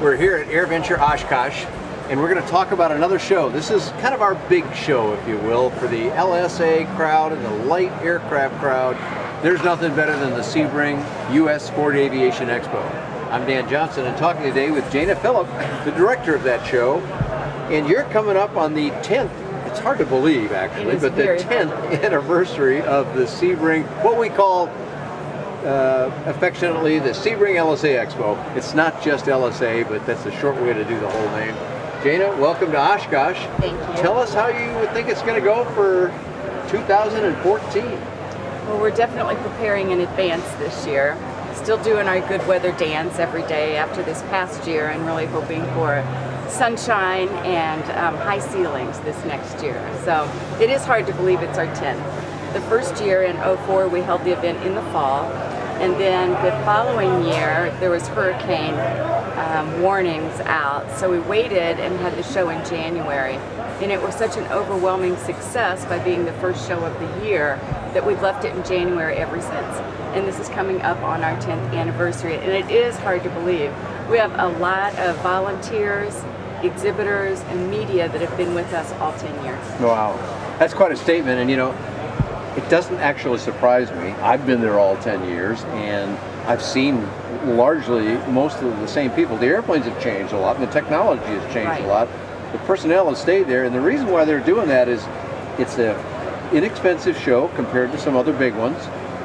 We're here at AirVenture Oshkosh, and we're going to talk about another show. This is kind of our big show, if you will, for the LSA crowd and the light aircraft crowd. There's nothing better than the Sebring U.S. Sport Aviation Expo. I'm Dan Johnson, and talking today with Jana Filip, the director of that show. And you're coming up on the 10th, it's hard to believe actually, but the 10th anniversary of the Sebring, what we call affectionately the Sebring LSA Expo. It's not just LSA, but that's a short way to do the whole name. Jana, welcome to Oshkosh. Thank you. Tell us how you would think it's going to go for 2014. Well, we're definitely preparing in advance this year. Still doing our good weather dance every day after this past year, and really hoping for sunshine and high ceilings this next year. So it is hard to believe it's our 10th. The first year in '04 we held the event in the fall, and then the following year there was hurricane warnings out, so we waited and had the show in January, and it was such an overwhelming success by being the first show of the year that we've left it in January ever since. And this is coming up on our 10th anniversary, and it is hard to believe. We have a lot of volunteers, exhibitors, and media that have been with us all 10 years. Wow, that's quite a statement, and you know, it doesn't actually surprise me. I've been there all 10 years, and I've seen largely most of the same people. The airplanes have changed a lot, and the technology has changed a lot. The personnel has stayed there, and the reason why they're doing that is it's an inexpensive show compared to some other big ones.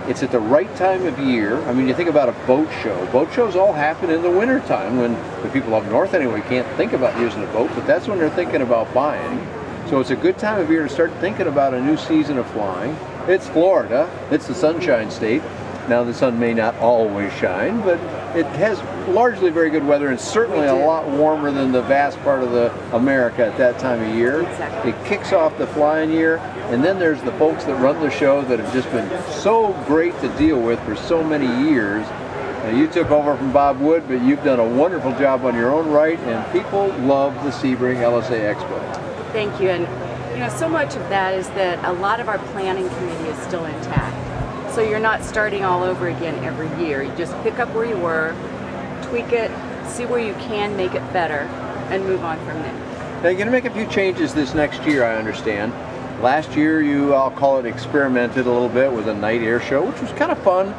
It's at the right time of year. I mean, you think about a boat show. Boat shows all happen in the winter time when the people up north anyway can't think about using a boat, but that's when they're thinking about buying. So it's a good time of year to start thinking about a new season of flying. It's Florida. It's the Sunshine State. Now the sun may not always shine, but it has largely very good weather, and certainly a lot warmer than the vast part of America at that time of year. Exactly. It kicks off the flying year, and then there's the folks that run the show that have just been so great to deal with for so many years. You took over from Bob Wood, but you've done a wonderful job on your own right, and people love the Sebring LSA Expo. Thank you. And you know, so much of that is that a lot of our planning committee is still intact. So you're not starting all over again every year. You just pick up where you were, tweak it, see where you can make it better, and move on from there. Now you're going to make a few changes this next year, I understand. Last year you, I'll call it, experimented a little bit with a night air show, which was kind of fun.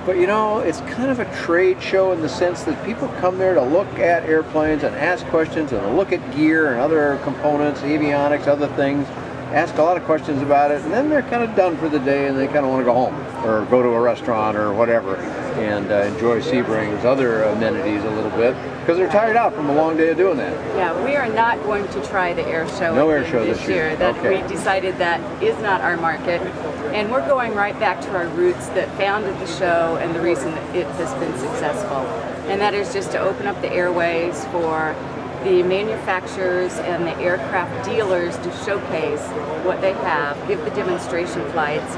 But you know, it's kind of a trade show in the sense that people come there to look at airplanes and ask questions and to look at gear and other components, avionics, other things, ask a lot of questions about it, and then they're kind of done for the day and they kind of want to go home or go to a restaurant or whatever and enjoy Sebring's other amenities a little bit because they're tired out from a long day of doing that. Yeah, we are not going to try the air show no air show this year. We decided that is not our market, and we're going right back to our roots that founded the show and the reason that it has been successful, and that is just to open up the airways for the manufacturers and the aircraft dealers to showcase what they have, give the demonstration flights,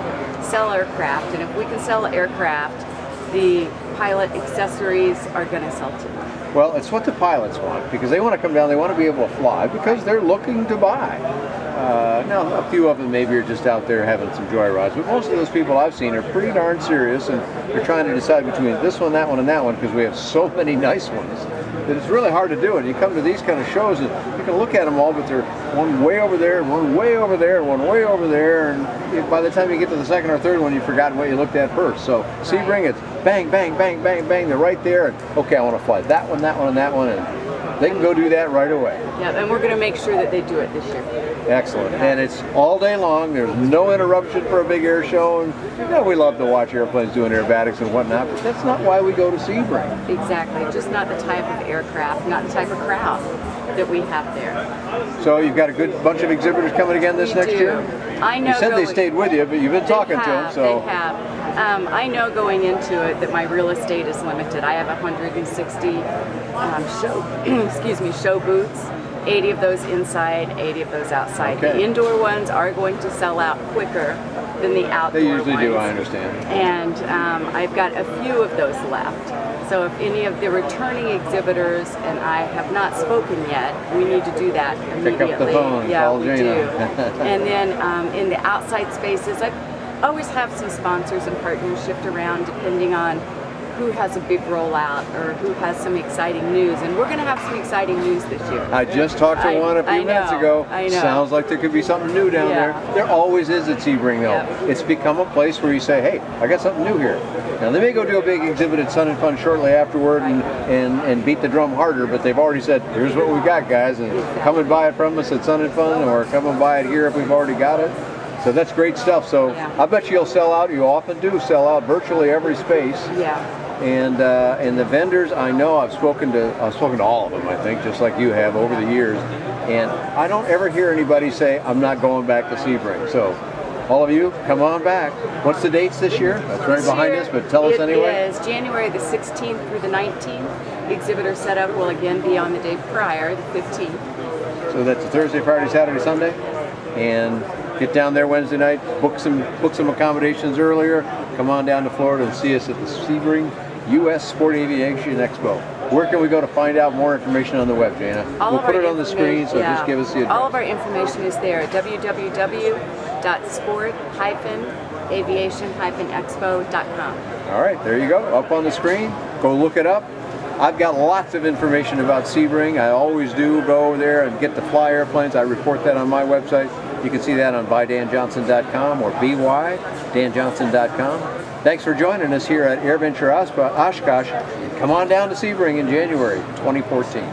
sell aircraft, and if we can sell aircraft, the pilot accessories are going to sell too. Well, it's what the pilots want, because they want to come down, they want to be able to fly, because they're looking to buy. Now, a few of them maybe are just out there having some joy rides, but most of those people I've seen are pretty darn serious, and they're trying to decide between this one, that one, and that one, because we have so many nice ones that it's really hard to do it. You come to these kind of shows and you can look at them all, but they're one way over there, and one way over there, and one way over there, and by the time you get to the second or third one, you've forgotten what you looked at first. So Sebring, it's bang, bang, bang, bang, bang, they're right there, and okay, I want to fly that one, that one, and that one, and they can go do that right away. Yeah, and we're going to make sure that they do it this year. Excellent. And it's all day long. There's no interruption for a big air show. And you know, we love to watch airplanes doing aerobatics and whatnot, but that's not why we go to Sebring. Exactly. Just not the type of aircraft, not the type of crowd that we have there. So you've got a good bunch of exhibitors coming again this next year? I know. You said they stayed with you, but you've been talking to them. So they have. I know going into it that my real estate is limited. I have 160 show booths. 80 of those inside, 80 of those outside. Okay. The indoor ones are going to sell out quicker than the outdoor ones. They usually do, I understand. And I've got a few of those left. So if any of the returning exhibitors, and I have not spoken yet, we need to do that immediately. Pick up the phone and call Jana. We do. And then in the outside spaces, I always have some sponsors and partners shift around depending on who has a big rollout or who has some exciting news. And we're going to have some exciting news this year. I just talked to one a few minutes ago. I know. Sounds like there could be something new down there. There always is at Sebring though. Yep. It's become a place where you say, hey, I got something new here. Now they may go do a big exhibit at Sun and Fun shortly afterward and beat the drum harder, but they've already said, here's what we've got, guys, and come and buy it from us at Sun and Fun, or come and buy it here if we've already got it. So that's great stuff. So I bet you'll sell out. You often do sell out virtually every space. Yeah. And the vendors, I know I've spoken to all of them, I think, just like you have over the years. And I don't ever hear anybody say, I'm not going back to Sebring. So all of you, come on back. What's the dates this year? That's right behind us, but tell us anyway. It is January the 16th through the 19th. The exhibitor setup will again be on the day prior, the 15th. So that's Thursday, Friday, Saturday, Sunday. And get down there Wednesday night, book some accommodations earlier, come on down to Florida and see us at the Sebring U.S. Sport Aviation Expo. Where can we go to find out more information on the web, Jana? We'll put it on the screen, so just give us the address. All of our information is there at www.sport-aviation-expo.com. All right, there you go, up on the screen. Go look it up. I've got lots of information about Sebring. I always do go over there and get the fly airplanes. I report that on my website. You can see that on bydanjohnson.com or bydanjohnson.com. Thanks for joining us here at AirVenture Oshkosh. Come on down to Sebring in January 2014.